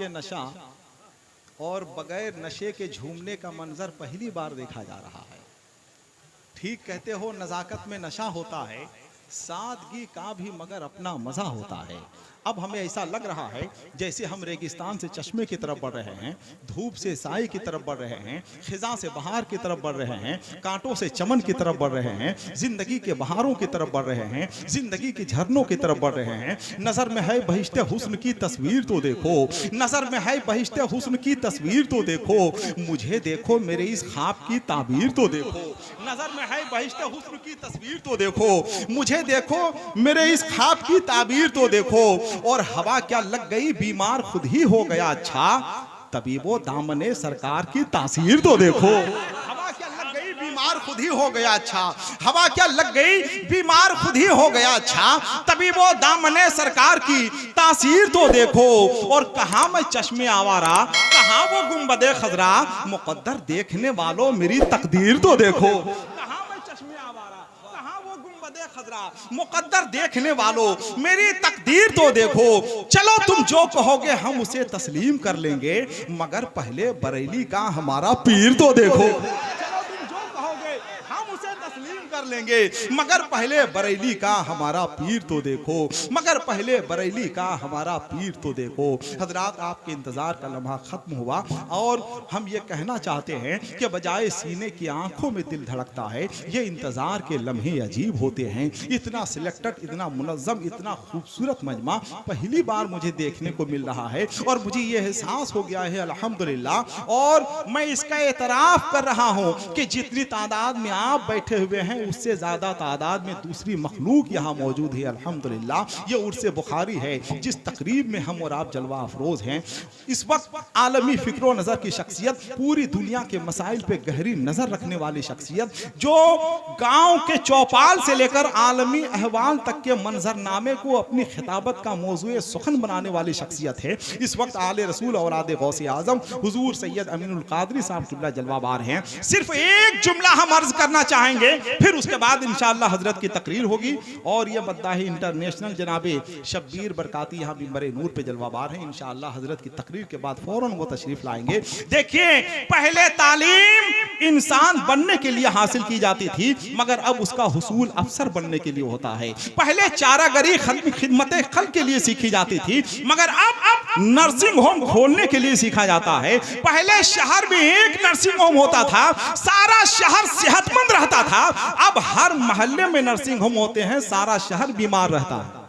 के नशा और बगैर नशे के झूमने का मंजर पहली बार देखा जा रहा है। ठीक कहते हो, नजाकत में नशा होता है, सादगी का भी मगर अपना मजा होता है। अब हमें ऐसा लग रहा है जैसे हम रेगिस्तान से चश्मे की तरफ बढ़ रहे हैं, धूप से साए की तरफ बढ़ रहे हैं, खिजा से बहार की तरफ बढ़ रहे हैं, कांटों से चमन की तरफ बढ़ रहे हैं, जिंदगी के बहारों की तरफ बढ़ रहे हैं, जिंदगी के झरनों की तरफ बढ़ रहे हैं। नजर में है बहिश्ते हुस्न की तस्वीर तो देखो, नजर में है बहिश्ते हुस्न की तस्वीर तो देखो, मुझे देखो मेरे इस ख्वाब की ताबीर तो देखो। नजर में है बहिश्ते हुस्न की तस्वीर तो देखो, मुझे देखो मेरे इस ख्वाब की ताबीर तो देखो। और हवा क्या लग गई बीमार खुद ही हो गया अच्छा, तबीबो दामने सरकार की तासीर तो देखो। हवा क्या लग गई बीमार खुद ही हो गया अच्छा, हवा क्या लग गई बीमार खुद ही हो गया अच्छा, तबीबो दामने सरकार की तासीर तो देखो। और कहां मैं चश्मे आवारा, कहां वो गुंबदे खजरा, मुकद्दर देखने वालों मेरी तकदीर तो देखो। मुकद्दर देखने वालों मेरी तकदीर तो देखो। चलो तुम जो कहोगे हम उसे तस्लीम कर लेंगे, मगर पहले बरेली का हमारा पीर तो देखो। चलो तुम जो कहोगे हम उसे तस्लीम कर लेंगे, मगर पहले बरेली का हमारा पीर तो देखो, मगर पहले बरेली का हमारा पीर तो देखो। हजरात, आपके इंतजार का लम्हा खत्म हुआ और हम ये कहना चाहते हैं कि बजाय सीने की आंखों में दिल धड़कता है, ये इंतजार के लम्हे अजीब होते हैं। इतना सिलेक्टेड, इतना मुनज़्ज़म, इतना खूबसूरत मजमा पहली बार मुझे देखने को मिल रहा है और मुझे ये एहसास हो गया है अल्हम्दुलिल्लाह। और मैं इसका एतराफ़ कर रहा हूँ कि जितनी तादाद में आप बैठे हुए हैं उससे ज़्यादा तादाद में दूसरी मखलूक यहाँ मौजूद है अल्हम्दुलिल्लाह। ये उर्स बुखारी है जिस तकरीब में हम और आप जलवा अफरोज़ हैं। इस वक्त आलमी फ़िक्र नज़र की शख्सियत, पूरी दुनिया के मसाइल पे गहरी नज़र रखने वाली शख्सियत, जो गाँव के चौपाल से लेकर आलमी अहवाल तक के मंजरनामे को अपनी खिताबत का मौजूए सुखन बनाने वाली शख्सियत है। इस वक्त आले रसूल औलाद गौसे आजम हुजूर सैयद अमीनुल कादरी साहब किबला जलवाबार हैं। सिर्फ एक जुमला हम अर्ज करना चाहेंगे, फिर उसके बाद इंशाअल्लाह हजरत की तकरीर होगी। और ये मद्दाही इंटरनेशनल जनाबे शब्बीर बरकाती यहाँ मिंबर नूर पे जलवाबार हैं। इंशाअल्लाह हजरत की तकरीर के बाद फौरन वो तशरीफ लाएंगे। देखिए, पहले तालीम इंसान बनने के लिए हासिल की जाती थी, मगर अब उसका हुसूल अफसर बनने के लिए होता है। पहले चारागरी खिदमत खल के लिए सीखी जाती थी, मगर अब नर्सिंग होम खोलने के लिए सीखा जाता है। पहले शहर में एक नर्सिंग होम होता था, सारा शहर सेहतमंद रहता था। अब हर मोहल्ले में नर्सिंग होम होते हैं, सारा शहर बीमार रहता है।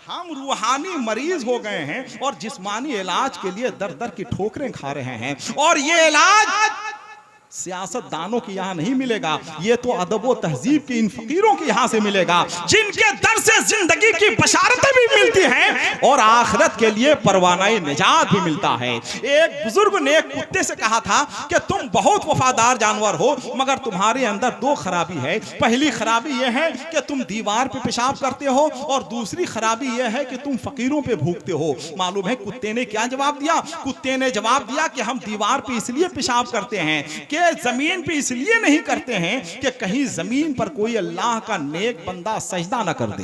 हम रूहानी मरीज हो गए हैं और जिस्मानी इलाज के लिए दर दर की ठोकरें खा रहे हैं। और ये इलाज सियासतदानों के यहाँ नहीं मिलेगा, ये तो अदब व तहजीब के इन फकीरों के यहाँ से मिलेगा, जिनके दर से जिंदगी की बशारतें भी मिलती हैं और आखिरत के लिए परवानाए निजात भी मिलता है। एक बुजुर्ग ने एक कुत्ते से कहा था कि तुम बहुत वफादार जानवर हो, मगर तुम्हारे अंदर दो खराबी है। पहली खराबी यह है कि तुम दीवार पे पेशाब करते हो और दूसरी खराबी यह है कि तुम फकीरों पे भूखते हो। मालूम है कुत्ते ने क्या जवाब दिया? कुत्ते ने जवाब दिया कि हम दीवार पे इसलिए पेशाब करते हैं कि जमीन पे इसलिए नहीं करते हैं कि कहीं जमीन पर कोई अल्लाह का नेक बंदा सजदा न कर दे,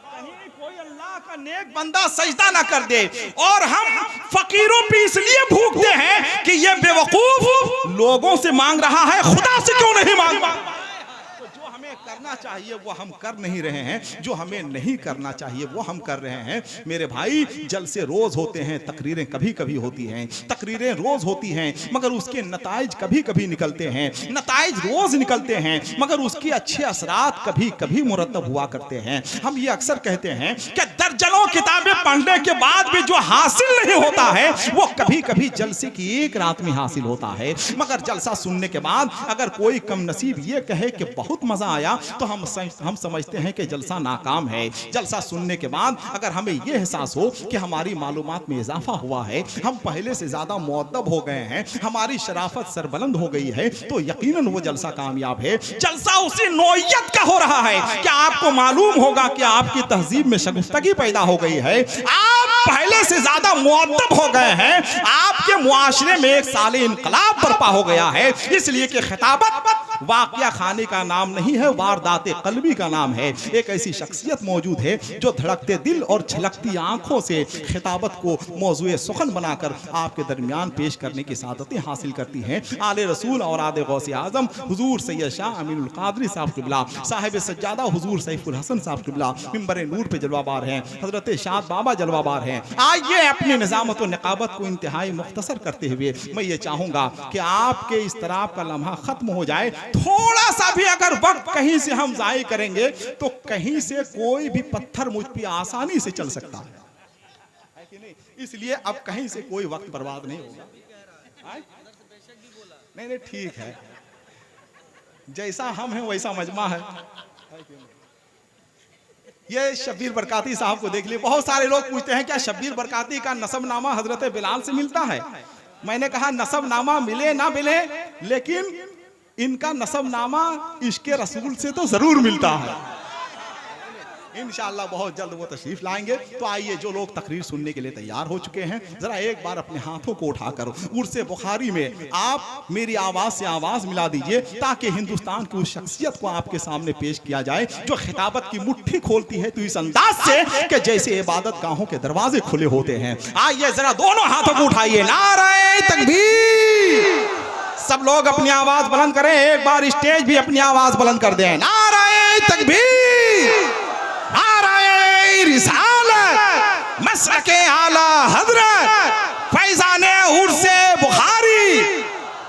कहीं कोई अल्लाह का नेक बंदा सजदा न कर दे। और हम फकीरों पे इसलिए भूखते हैं कि ये बेवकूफ लोगों से मांग रहा है, खुदा से क्यों नहीं मांगता? करना चाहिए वो हम कर नहीं रहे हैं, जो हमें नहीं करना चाहिए वो हम कर रहे हैं। मेरे भाई, जलसे रोज होते हैं, तकरीरें कभी कभी होती हैं, तकरीरें रोज होती हैं, मगर उसके नताइज कभी कभी निकलते हैं। नताइज रोज निकलते हैं, मगर उसके अच्छे असरात कभी कभी मुरतब हुआ करते हैं। हम ये अक्सर कहते हैं कि दर्जनों किताबें पढ़ने के बाद भी जो हासिल नहीं होता है वो कभी कभी जलसे की एक रात में हासिल होता है। मगर जलसा सुनने के बाद अगर कोई कम नसीब ये कहे कि बहुत मजा आया, तो हम समझते हैं कि जलसा नाकाम है। जलसा सुनने के बाद अगर हमें यह एहसास हो कि हमारी मालूमात में इजाफा हुआ है, हम पहले से ज्यादा मुअद्दब हो गए हैं, हमारी शराफत सरबुलंद हो गई है, तो यकीनन वो जलसा कामयाब है। जलसा उसी नौइयत का हो रहा है कि आपको मालूम होगा कि आपकी तहजीब में शगुफ्तगी पैदा हो गई है, आप पहले से ज्यादा मुअद्दब हो गए हैं, आपके मुआशरे में एक साले इनकलाब बर्पा हो गया है। इसलिए कि खिताबत वाकया खाने का नाम नहीं है, वारदाते कल्बी का नाम है। एक ऐसी शख्सियत मौजूद है जो धड़कते दिल और छलकती आंखों से खिताबत को मौजूए सुखन बनाकर आपके दरमियान पेश करने की सादतें हासिल करती हैं। आले रसूल और आदे गौसे आजम हुजूर सैयद शाह अमीनुल कादरी साहब क़िबला, साहिब सज्जादा हुजूर सैफुल हसन साहब क़िबला मिंबर नूर पे जलवाबार हैं, हजरत शाद बाबा जलवाबार हैं। आइए अपनी निज़ामत और निकाबत को इंतहाई मुख्तसर करते हुए मैं ये चाहूँगा कि आपके इस तरह का लम्हा ख़त्म हो जाए। थोड़ा सा भी अगर वक्त कहीं से हम ज़ाय करेंगे तो कहीं से कोई भी पत्थर मुझ पे आसानी से चल सकता है कि नहीं? इसलिए अब कहीं से कोई वक्त बर्बाद नहीं होगा। नहीं, ठीक है, जैसा हम हैं वैसा मजमा है। ये शब्बीर बरकाती साहब को देख लिए। बहुत सारे लोग पूछते हैं क्या शब्बीर बरकाती का नसबनामा हजरत बिलाल से मिलता है? मैंने कहा नसबनामा मिले ना मिले, लेकिन इनका नसबनामा इश्क़े रसूल से तो जरूर मिलता है। इंशाअल्लाह बहुत जल्द वो तशरीफ लाएंगे। तो आइए, जो लोग तकरीर सुनने के लिए तैयार हो चुके हैं, जरा एक बार अपने हाथों को उठाकर उर्से बुखारी में आप मेरी आवाज से आवाज मिला दीजिए, ताकि हिंदुस्तान की उस शख्सियत को आपके सामने पेश किया जाए जो खिताबत की मुट्ठी खोलती है तो इस अंदाज से कि जैसे इबादत गाहों के दरवाजे खुले होते हैं। आइए जरा दोनों हाथों को उठाइए, नारे तकबीर। सब लोग अपनी आवाज बुलंद करें, एक बार स्टेज भी अपनी आवाज बुलंद कर दें। नारे तकबीर, नारे रिसालत, मसलके आला हजरत फैजाने उर्से बुखारी,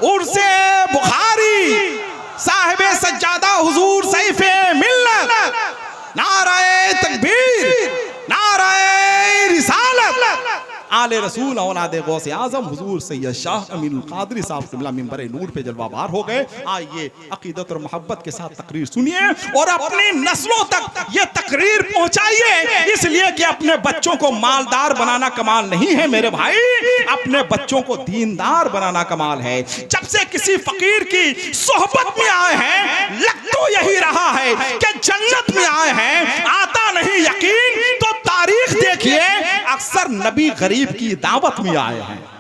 उर्से बुखारी साहिबे सज्जादा हुजूर सैफे मिल्लत। नारे तकबीर, नारे रिसालत। आले रसूल औलादे गौसे आजम हुजूर सैयद शाह अमीनुल कादरी साहब क़िबला मिंबर नूर पे जलवाबार हो गए। आइए अकीदत और मोहब्बत के साथ तकरीर सुनिए और अपनी नस्लों तक ये तकरीर पहुंचाइए, इसलिए कि अपने बच्चों को मालदार बनाना कमाल नहीं है मेरे भाई, अपने बच्चों को दीनदार बनाना कमाल है। जब से किसी फकीर की सोहबत में आए हैं, लग तो यही रहा है कि जन्नत में आए हैं, आता नहीं यकीन तो तारीख देखिए, अक्सर नबी गरीब की दावत में आए हैं।